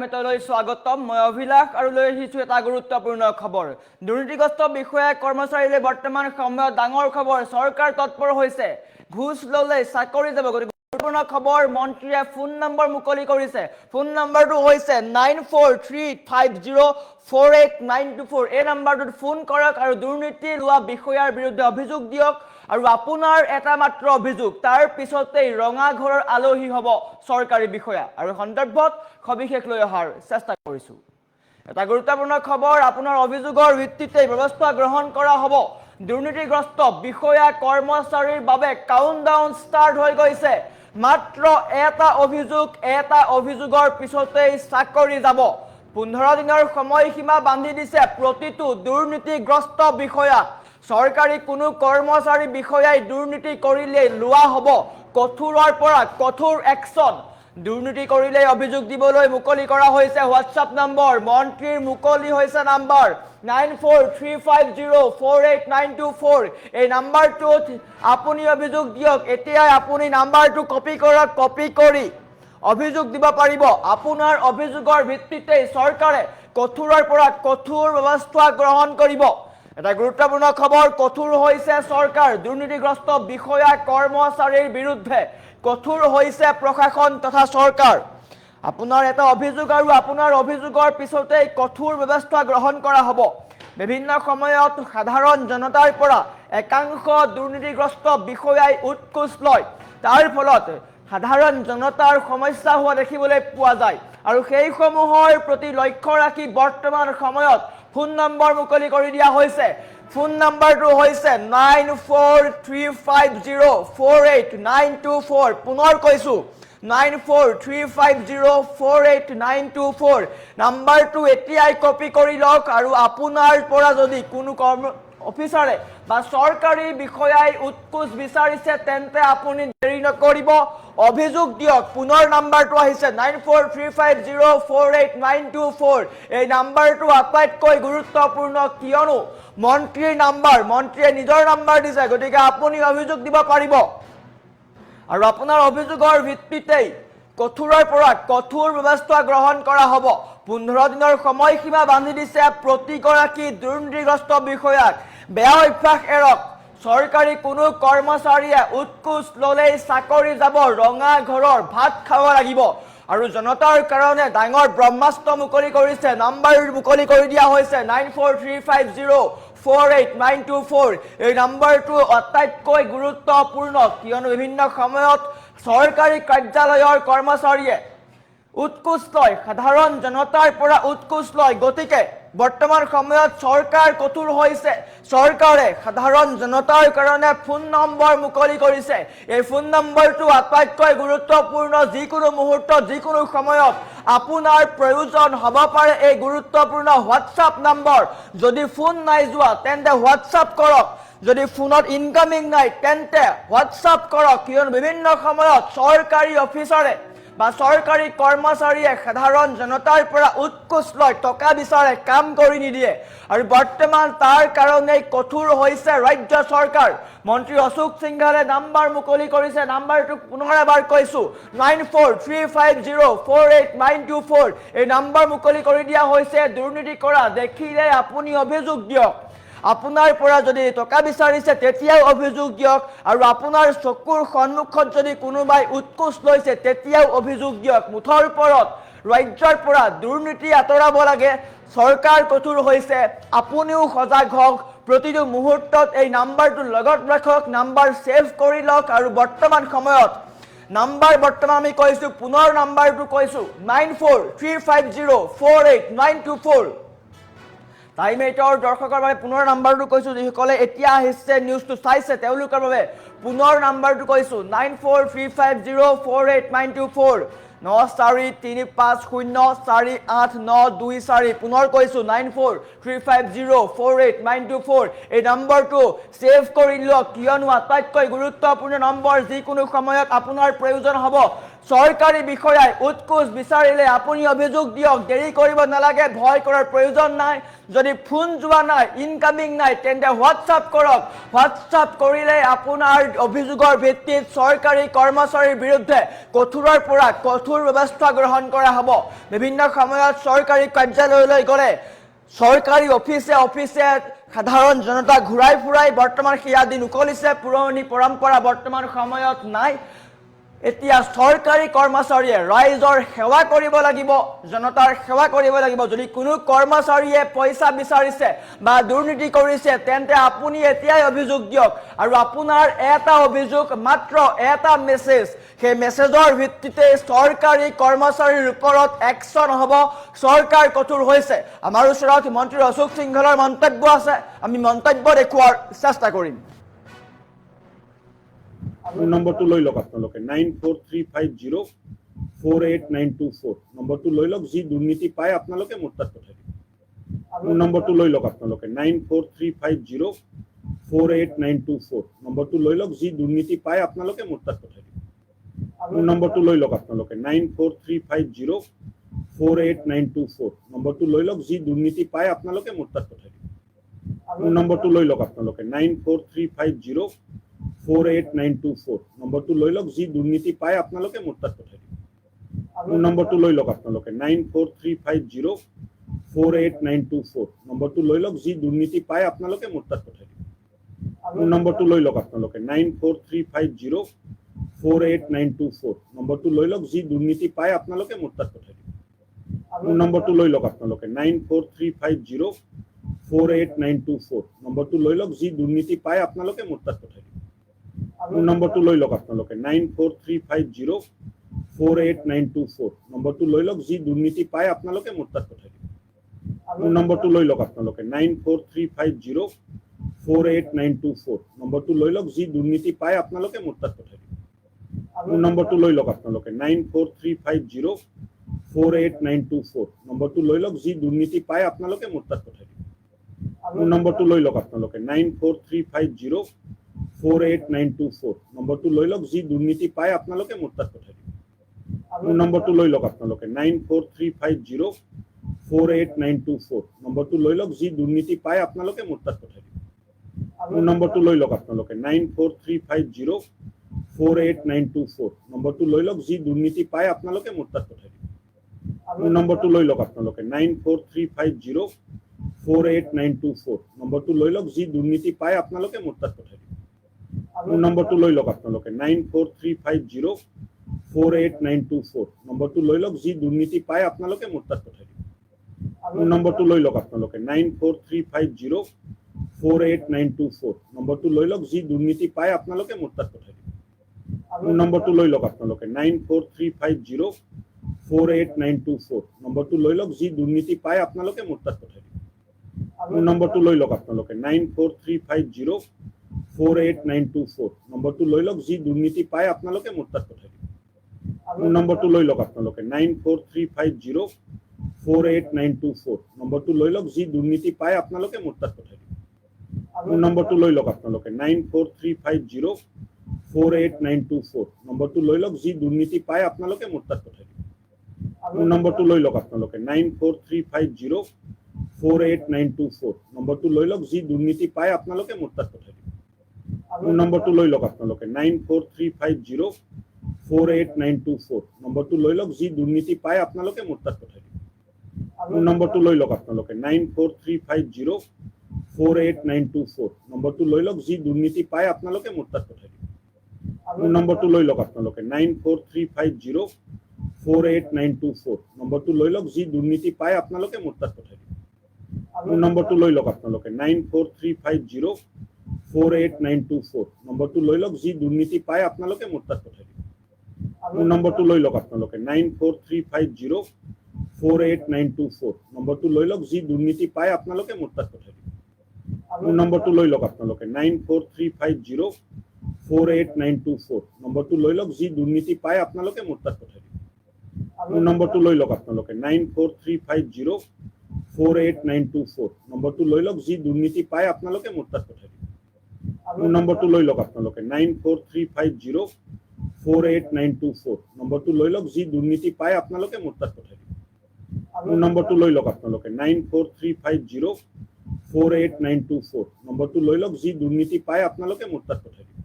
মেটলৈ স্বাগতম মই অভিলাষ আৰু লৈ আহিছো এটা গুৰুত্বপূৰ্ণ খবৰ দুৰ্নীতিগ্ৰস্ত বিষয়া কৰ্মচাৰীলৈ বৰ্তমান সময়ত ডাঙৰ খবৰ চৰকাৰ তৎপৰ হৈছে ঘুষ ললে চাকৰি যাব গুৰুত্বপূৰ্ণ খবৰ মন্ত্ৰীয়ে ফোন নম্বৰ মুকলি কৰিছে ফোন নম্বৰটো হৈছে 9435048924 এই নম্বৰটোত ফোন কৰক আৰু দুৰ্নীতি লোৱা বিষয়াৰ বিৰুদ্ধে অভিযোগ দিয়ক আৰু আপোনাৰ এটা মাত্ৰ অভিযোগ তাৰ পিছতেই ৰঙা ঘৰৰ আলহী হ'ব চৰকাৰী বিষয়া আৰু সন্দৰ্ভত সবিশেষ লৈ অহাৰ চেষ্টা কৰিছো এটা গুৰুত্বপূৰ্ণ খবৰ আপোনাৰ অভিযোগৰ ভিত্তিতে ব্যৱস্থা গ্ৰহণ কৰা হ'ব দুৰ্নীতিগ্ৰস্ত বিষয়া কৰ্মচাৰীৰ বাবে কাউণ্টডাউন ষ্টাৰ্ট হৈ গৈছে মাত্ৰ এটা অভিযোগৰ পিছতেই চাকৰি যাব 15 দিনৰ সময়সীমা বান্ধি দিছে প্ৰতিটো দুৰ্নীতিগ্ৰস্ত বিষয়া চৰকাৰী কোনো কৰ্মচাৰী বিষয়াই দুৰ্নীতি কৰিলে লোৱা হ'ব কঠোৰৰ পৰা কঠোৰ একচন দুৰ্নীতি কৰিলে অভিযোগ দিবলৈ মুকলি কৰা হৈছে হোৱাটছআপ নম্বৰ মন্ত্ৰীৰ মুকলি হৈছে নম্বৰ 9435048924 এই নম্বৰটোত আপুনি অভিযোগ দিয়ক এতিয়া আপুনি নম্বৰটো কপি কৰক কপি কৰি অভিযোগ দিব পাৰিব আপোনাৰ অভিযোগৰ ভিত্তিতে চৰকাৰে কঠোৰৰ পৰা কঠোৰ ব্যৱস্থা গ্ৰহণ কৰিব এটা গুৰুত্বপূৰ্ণ খবৰ কঠোৰ হৈছে চৰকাৰ দুৰ্নীতিগ্ৰস্ত বিষয়া কৰ্মচাৰীৰ বিৰুদ্ধে কঠোৰ হৈছে প্ৰশাসন তথা চৰকাৰ আপোনাৰ এটা অভিযোগ আৰু আপোনাৰ অভিযোগৰ পিছতে কঠোৰ ব্যৱস্থা গ্ৰহণ কৰা হ'ব বিভিন্ন সময়ত সাধাৰণ জনতাৰ পৰা একাংশ দুৰ্নীতিগ্ৰস্ত বিষয়াই উৎকোচ লয় তাৰ ফলত সাধাৰণ জনতাৰ সমস্যা হোৱা দেখিবলৈ পোৱা যায় আৰু সেই সমূহৰ প্ৰতি লক্ষ্য ৰাখি বৰ্তমান সময়ত ফোন নম্বৰ মুকলি কৰি দিয়া হৈছে ফোন নম্বৰটো হৈছে 9435048924 পুনৰ কৈছো 9435048924 নম্বৰটো এতিয়াই কপি কৰি লওক আৰু আপোনাৰ পৰা যদি কোনো অফিচাৰে বা চৰকাৰী বিষয়াই উৎকোচ বিচাৰিছে তেন্তে আপুনি দেৰি নকৰিব অভিযোগ দিয়ক পুনৰ নম্বৰটো আহিছে 9435048924 এই নম্বৰটো আটাইতকৈ গুৰুত্বপূৰ্ণ কিয়নো মন্ত্ৰীৰ নম্বৰ মন্ত্ৰীয়ে নিজৰ নম্বৰ দিছে গতিকে আপুনি অভিযোগ দিব পাৰিব আৰু আপোনাৰ অভিযোগৰ ভিত্তিতেই কঠোৰৰ পৰা কঠোৰ ব্যৱস্থা গ্ৰহণ কৰা হ'ব 15 দিনৰ সময়সীমা বান্ধি দিছে প্ৰতিগৰাকী দুৰ্নীতিগ্ৰস্ত বিষয়াক বেয়া অভ্যাস এৰক চৰকাৰী কোনো কৰ্মচাৰীয়ে উৎকোচ ললেই চাকৰি যাব ৰঙা ঘৰৰ ভাত খাব লাগিব আৰু জনতাৰ কাৰণে ডাঙৰ ব্ৰহ্মাস্ত্ৰ মুকলি কৰিছে নম্বৰ মুকলি কৰি দিয়া হৈছে 9435048924 এই নম্বৰটো অত্যাধিক গুৰুত্বপূৰ্ণ কিয়নো বিভিন্ন সময়ত চৰকাৰী কাৰ্যালয়ৰ কৰ্মচাৰীয়ে উৎকোচ লয় সাধাৰণ জনতাৰ পৰা উৎকোচ লয় গতিকে বৰ্তমান সময়ত চৰকাৰ কঠোৰ হৈছে চৰকাৰে সাধাৰণ জনতাৰ কাৰণে ফোন নম্বৰ মুকলি কৰিছে এই ফোন নম্বৰটো আটাইতকৈ গুৰুত্বপূৰ্ণ যিকোনো মুহূৰ্তত যিকোনো সময়ত আপোনাৰ প্ৰয়োজন হ'ব পাৰে এই গুৰুত্বপূৰ্ণ হোৱাটছআপ নম্বৰ যদি ফোন নাই যোৱা তেন্তে হোৱাটছআপ কৰক যদি ফোনত ইনকামিং নাই তেন্তে হোৱাটছআপ কৰক কিয়নো বিভিন্ন সময়ত চৰকাৰী অফিচাৰে বা চৰকাৰী কৰ্মচাৰীয়ে সাধাৰণ জনতাৰ পৰা উৎকোচ লয় টকা বিচাৰে কাম কৰি নিদিয়ে আৰু বৰ্তমান তাৰ কাৰণে কঠোৰ হৈছে ৰাজ্য চৰকাৰ মন্ত্ৰী অশোক সিংঘালে নম্বৰ মুকলি কৰিছে নম্বৰটো পুনৰ এবাৰ কৈছো 9435048924 এই নম্বৰ মুকলি কৰি দিয়া হৈছে দুৰ্নীতি কৰা দেখিলে আপুনি অভিযোগ দিয়ক আপোনাৰ পৰা যদি টকা বিচাৰিছে তেতিয়াও অভিযোগ দিয়ক আৰু আপোনাৰ চকুৰ সন্মুখত যদি কোনোবাই উৎকোচ লৈছে তেতিয়াও অভিযোগ দিয়ক মুঠৰ ওপৰত ৰাজ্যৰ পৰা দুৰ্নীতি আঁতৰাব লাগে চৰকাৰ কঠোৰ হৈছে আপুনিও সজাগ হওক প্ৰতিটো মুহূৰ্তত এই নম্বৰটো লগত ৰাখক নম্বৰ সেভ কৰি লওক আৰু বৰ্তমান সময়ত নম্বৰ বৰ্তমান আমি কৈছো পুনৰ নম্বৰটো কৈছো 9435048924 টাইমেটৰ দৰ্শকৰ বাবে পুনৰ নম্বৰটো কৈছো যিসকলে এতিয়া আহিছে নিউজটো চাইছে তেওঁলোকৰ বাবে পুনৰ নম্বৰটো কৈছো 9435048924 9435048924 পুনৰ কৈছো 9435048924 এই নম্বৰটো সেভ কৰি লওক কিয়নো আটাইতকৈ গুৰুত্বপূৰ্ণ নম্বৰ যিকোনো সময়ত আপোনাৰ প্ৰয়োজন হ'ব চৰকাৰী বিষয়াই উৎকোচ বিচাৰিলে আপুনি অভিযোগ দিয়ক দেৰি কৰিব নালাগে ভয় কৰাৰ প্ৰয়োজন নাই যদি ফোন যোৱা নাই ইনকামিং নাই তেন্তে হোৱাটছআপ কৰক হোৱাটছআপ কৰিলে আপোনাৰ অভিযোগৰ ভিত্তিত চৰকাৰী কৰ্মচাৰীৰ বিৰুদ্ধে কঠোৰৰ পৰা কঠোৰ ব্যৱস্থা গ্ৰহণ কৰা হ'ব বিভিন্ন সময়ত চৰকাৰী কাৰ্যালয়লৈ গ'লে চৰকাৰী অফিসে সাধাৰণ জনতা ঘূৰাই ফুৰাই বৰ্তমান সেয়া দিন উকলিছে পুৰণি পৰম্পৰা বৰ্তমান সময়ত নাই এতিয়া চৰকাৰী কৰ্মচাৰীয়ে ৰাইজৰ সেৱা কৰিব লাগিব জনতাৰ সেৱা কৰিব লাগিব যদি কোনো কৰ্মচাৰীয়ে পইচা বিচাৰিছে বা দুৰ্নীতি কৰিছে তেন্তে আপুনি এতিয়াই অভিযোগ দিয়ক আৰু আপোনাৰ এটা অভিযোগ মাত্ৰ এটা মেছেজ সেই মেছেজৰ ভিত্তিতে চৰকাৰী কৰ্মচাৰীৰ ওপৰত একচন হ'ব চৰকাৰ কঠোৰ হৈছে আমাৰ ওচৰত মন্ত্ৰী অশোক সিংহলৰ মন্তব্য আছে আমি মন্তব্য দেখুৱাৰ চেষ্টা কৰিম নম্বৰটো লৈ লওক আপোনালোকে 9435048924 নম্বৰটো লৈ লওক যি দুৰ্নীতি পায় আপোনালোকে মোৰ তাত পঠাই দিব নম্বৰটো লৈ লওক আপোনালোকে 9435048924 নম্বৰটো লৈ লওক যি দুৰ্নীতি পায় আপোনালোকে মোৰ তাত পঠাই দিব নম্বৰটো লৈ লওক আপোনালোকে 9435048924 নম্বৰটো লৈ লওক যি দুৰ্নীতি পায় আপোনালোকে মোৰ তাত পঠাই দিব নম্বৰটো লৈ লওক আপোনালোকে 9435048924 নম্বৰটো লৈ লওক যি দুৰ্নীতি পায় আপোনালোকে মোৰ তাত পঠাই দিব নম্বৰটো লৈ লওক আপোনালোকে 9435048924 নম্বৰটো লৈ লওক যি দুৰ্নীতি পায় আপোনালোকে মোৰ তাত পঠাই দিব নম্বৰটো লৈ লওক আপোনালোকে 9435048924 নম্বৰটো লৈ লওক যি দুৰ্নীতি পায় আপোনালোকে মোৰ তাত পঠাই দিব নম্বৰটো লৈ লওক আপোনালোকে 9435048924 নম্বৰটো লৈ লওক যি দুৰ্নীতি পায় আপোনালোকে মোৰ তাত পঠাই দিব নম্বৰটো লৈ লওক আপোনালোকে 9435048924 নম্বৰটো লৈ লওক যি দুৰ্নীতি পায় আপোনালোকে মোৰ তাত পঠাই দিব নম্বৰটো লৈ লওক আপোনালোকে 9435048924 নম্বৰটো লৈ লওক যি দুৰ্নীতি পায় আপোনালোকে মোৰ তাত পঠাই দিব নম্বৰটো লৈ লওক আপোনালোকে 9435048924 নম্বৰটো লৈ লওক যি দুৰ্নীতি পায় আপোনালোকে মোৰ তাত পঠাই দিব নম্বৰটো লৈ লওক আপোনালোকে 9435048924 নম্বৰটো লৈ লওক যি দুৰ্নীতি পায় আপোনালোকে মোৰ তাত পঠাই দিব নম্বৰটো লৈ লওক আপোনালোকে 9435048924 নম্বৰটো লৈ লওক যি দুৰ্নীতি পায় আপোনালোকে মোৰ তাত পঠাই দিব নম্বৰটো লৈ লওক আপোনালোকে 9435048924 নম্বৰটো লৈ লওক যি দুৰ্নীতি পায় আপোনালোকে মোৰ তাত পঠাই দিব নম্বৰটো লৈ লওক আপোনালোকে 9435048924 নম্বৰটো লৈ লওক যি দুৰ্নীতি পায় আপোনালোকে মোৰ তাত পঠাই দিব নম্বৰটো লৈ লওক আপোনালোকে 9435048924 নম্বৰটো লৈ লওক যি দুৰ্নীতি পায় আপোনালোকে মোৰ তাত পঠাই দিব নম্বৰটো লৈ লওক আপোনালোকে 9435048924 নম্বৰটো লৈ লওক যি দুৰ্নীতি পায় আপোনালোকে মোৰ তাত পঠাই দিব নম্বৰটো লৈ লওক আপোনালোকে 9435048924 নম্বৰটো লৈ লওক যি দুৰ্নীতি পায় আপোনালোকে মোৰ তাত পঠাই দিব নম্বৰটো লৈ লওক আপোনালোকে 9435048924 নম্বৰটো লৈ লওক যি দুৰ্নীতি পায় আপোনালোকে মোৰ তাত পঠাই দিব নম্বৰটো লৈ লওক আপোনালোকে 9435048924 নম্বৰটো লৈ লওক যি দুৰ্নীতি পায় আপোনালোকে মোৰ তাত পঠাই দিব নম্বৰটো লৈ লওক আপোনালোকে 9435048924 নম্বৰটো লৈ লওক যি দুৰ্নীতি পায় আপোনালোকে মোৰ তাত পঠাই দিব নম্বৰটো লৈ লওক আপোনালোকে 9435048924 নম্বৰটো লৈ লওক যি দুৰ্নীতি পায় আপোনালোকে মোৰ তাত পঠাই দিব নম্বৰটো লৈ লওক আপোনালোকে 9435048924 নম্বৰটো লৈ লওক যি দুৰ্নীতি পায় আপোনালোকে মোৰ তাত পঠাই দিব নম্বৰটো লৈ লওক আপোনালোকে 9435048924 নম্বৰটো লৈ লওক যি দুৰ্নীতি পায় আপোনালোকে মোৰ তাত পঠাই দিব নম্বৰটো লৈ লওক আপোনালোকে 9435048924 নম্বৰটো লৈ লওক যি দুৰ্নীতি পায় আপোনালোকে মোৰ তাত পঠাই দিব নম্বৰটো লৈ লওক আপোনালোকে 9435048924 নম্বৰটো লৈ লওক যি দুৰ্নীতি পায় আপোনালোকে মোৰ তাত পঠাই দিব নম্বৰটো লৈ লওক আপোনালোকে 9435048924 নম্বৰটো লৈ লওক যি দুৰ্নীতি পায় আপোনালোকে মোৰ তাত পঠাই দিব নম্বৰটো লৈ লওক আপোনালোকে 9435048924 নম্বৰটো লৈ লওক যি দুৰ্নীতি পায় আপোনালোকে মোৰ তাত পঠাই দিব নম্বৰটো লৈ লওক আপোনালোকে 9435048924 নম্বৰটো লৈ লওক যি দুৰ্নীতি পায় আপোনালোকে মোৰ তাত পঠাই দিব নম্বৰটো লৈ লওক আপোনালোকে 9435048924 নম্বৰটো লৈ লওক যি দুৰ্নীতি পায় আপোনালোকে মোৰ তাত পঠাই দিব নম্বৰটো লৈ লওক আপোনালোকে 9435048924 48924 নম্বৰটো লৈ লওক যি দুৰ্নীতি পায় আপোনালোকে মোৰ তাত পঠাই দিব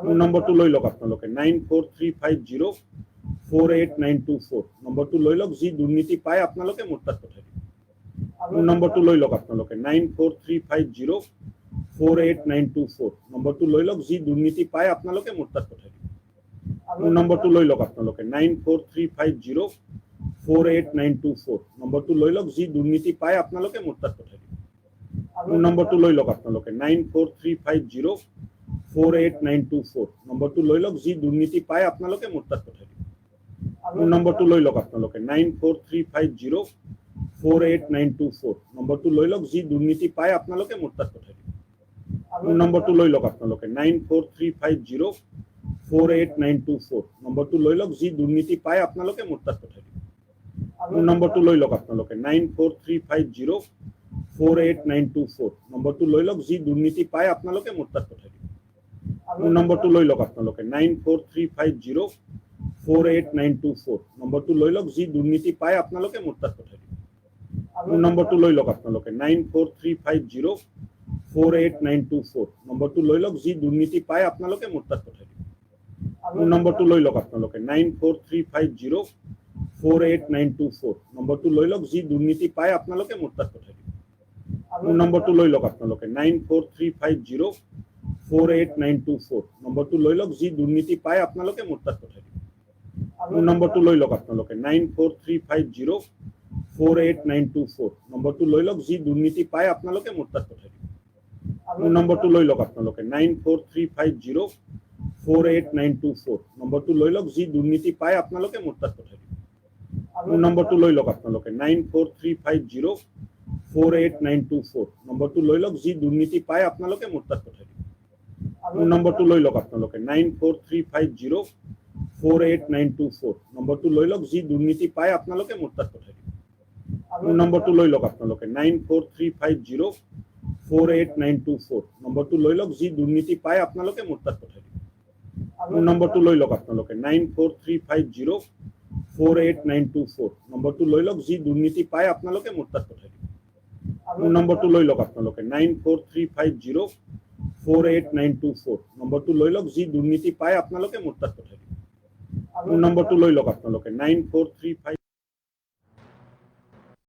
মোৰ নম্বৰটো লৈ লওক আপোনালোকে 94350 48924 নম্বৰটো লৈ লওক যি দুৰ্নীতি পায় আপোনালোকে মোৰ তাত পঠাই দিব মোৰ নম্বৰটো লৈ লওক আপোনালোকে 94350 48924 নম্বৰটো লৈ লওক যি দুৰ্নীতি পায় আপোনালোকে মোৰ তাত পঠাই দিব মোৰ নম্বৰটো লৈ লওক আপোনালোকে 94350 48924 নম্বৰটো লৈ লওক যি দুৰ্নীতি পায় আপোনালোকে মোৰ তাত পঠাই দিব মোৰ নম্বৰটো লৈ লওক আপোনালোকে 94350 48924 নম্বৰটো লৈ লওক যি দুৰ্নীতি পায় আপোনালোকে মোৰ তাত পঠাই দিব মোৰ নম্বৰটো লৈ লওক আপোনালোকে 94350 48924 নম্বৰটো লৈ লওক যি দুৰ্নীতি পায় আপোনালোকে মোৰ তাত পঠাই দিব মোৰ নম্বৰটো লৈ লওক আপোনালোকে 94350 48924 নম্বৰটো লৈ লওক যি দুৰ্নীতি পায় আপোনালোকে মোৰ তাত পঠাই দিব মোৰ নম্বৰটো লৈ লওক আপোনালোকে 94350 48924 নম্বৰটো লৈ লওক যি দুৰ্নীতি পায় আপোনালোকে মোৰ তাত পঠাই দিব মোৰ নম্বৰটো লৈ লওক আপোনালোকে 94350 48924 নম্বৰটো লৈ লওক যি দুৰ্নীতি পায় আপোনালোকে মোৰ তাত পঠাই দিব মোৰ নম্বৰটো লৈ লওক আপোনালোকে 94350 48924 নম্বৰটো লৈ লওক যি দুৰ্নীতি পায় আপোনালোকে মোৰ তাত পঠাই দিব মোৰ নম্বৰটো লৈ লওক আপোনালোকে 94350 48924 নম্বৰটো লৈ লওক যি দুৰ্নীতি পায় আপোনালোকে মোৰ তাত পঠাই দিব মোৰ নম্বৰটো লৈ লওক আপোনালোকে 94350 48924 নম্বৰটো লৈ লওক যি দুৰ্নীতি পায় আপোনালোকে মোৰ তাত পঠাই দিব মোৰ নম্বৰটো লৈ লওক আপোনালোকে 94350 48924 নম্বৰটো লৈ লওক যি দুৰ্নীতি পায় আপোনালোকে মোৰ তাত পঠাই দিব মোৰ নম্বৰটো লৈ লওক আপোনালোকে 94350 48924 নম্বৰটো লৈ লওক যি দুৰ্নীতি পায় আপোনালোকে মোৰ তাত পঠাই দিব মোৰ নম্বৰটো লৈ লওক আপোনালোকে 94350 48924 নম্বৰটো লৈ লওক যি দুৰ্নীতি পায় আপোনালোকে মোৰ তাত পঠাই দিব মোৰ নম্বৰটো লৈ লওক আপোনালোকে 94350 48924 নম্বৰটো লৈ লওক যি দুৰ্নীতি পায় আপোনালোকে মোৰ তাত পঠাই দিব মোৰ নম্বৰটো লৈ লওক আপোনালোকে 94350 48924 নম্বৰটো লৈ লওক যি দুৰ্নীতি পায় আপোনালোকে মোৰ তাত পঠাই দিব মোৰ নম্বৰটো লৈ লওক আপোনালোকে 94350 48924 নম্বৰটো লৈ লওক যি দুৰ্নীতি পায় আপোনালোকে মোৰ তাত পঠাই দিব মোৰ নম্বৰটো লৈ লওক আপোনালোকে 94350 48924 নম্বৰটো লৈ লওক যি দুৰ্নীতি পায় আপোনালোকে মোৰ তাত পঠাই দিব মোৰ নম্বৰটো লৈ লওক আপোনালোকে 94350